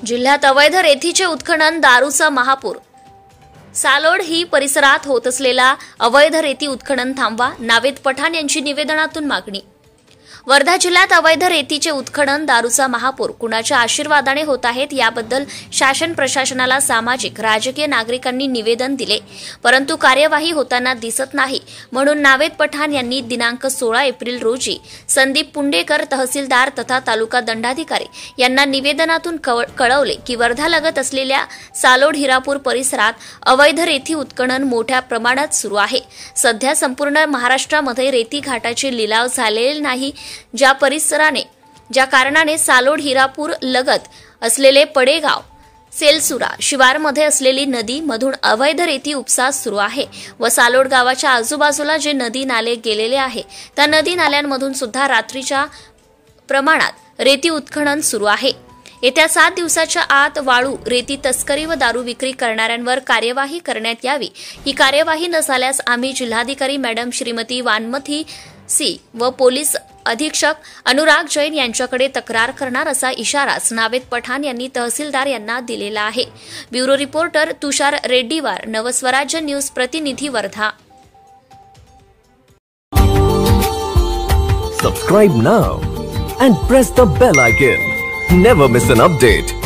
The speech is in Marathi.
जिल्ह्यात अवैध रेतीचे उत्खनन, दारूचा महापूर. सालोड ही परिसरात होत असलेला अवैध रेती उत्खनन थांबवा, नावेद पठाण यांची निवेदनातून मागणी. वर्धा जिल्ह्यात अवैध रेतीचे उत्खनन, दारूचा महापूर कुणाच्या आशीर्वादाने होत आहेत याबद्दल शासन प्रशासनाला सामाजिक राजकीय नागरिकांनी निवेदन दिले, परंतु कार्यवाही होताना दिसत नाही. म्हणून नावेद पठाण यांनी दिनांक 16 एप्रिल रोजी संदीप पुंडेकर तहसीलदार तथा तालुका दंडाधिकारी यांना निवेदनातून कळवले की वर्धालगत असलेल्या सालोड हिरापूर परिसरात अवैध रेती उत्खनन मोठ्या प्रमाणात सुरू आहे. सध्या संपूर्ण महाराष्ट्रामध्ये रेती घाटाचे लिलाव झालेले नाही. ज्या कारणाने सालोड हिरापूर लगत असलेले पडेगाव सेलसुरा शिवारमध्ये असलेली नदी मधून अवैध रेती उपसा सुरू आहे व सालोड गावाच्या आजूबाजूला जे नदी नाले गेलेले आहे त्या नदी नाल्यांमधून सुद्धा रात्रीच्या प्रमाणात रेती उत्खनन सुरू आहे. येत्या 7 दिवसाच्या आत वाळू, रेती तस्करी व दारू विक्री करणाऱ्यांवर कार्यवाही करण्यात यावी. ही कार्यवाही न झाल्यास आम्ही जिल्हाधिकारी मॅडम श्रीमती वानमथी सी व पोलीस अधीक्षक अनुराग जैन यांच्याकडे तक्रार करणार असा इशाराच नावेद पठाण यांनी तहसीलदार यांना दिलेला आहे. ब्युरो रिपोर्टर तुषार रेड्डीवार, नवस्वराज्य न्यूज प्रतिनिधी, Wardha. Subscribe now and press the bell icon. Never miss an update.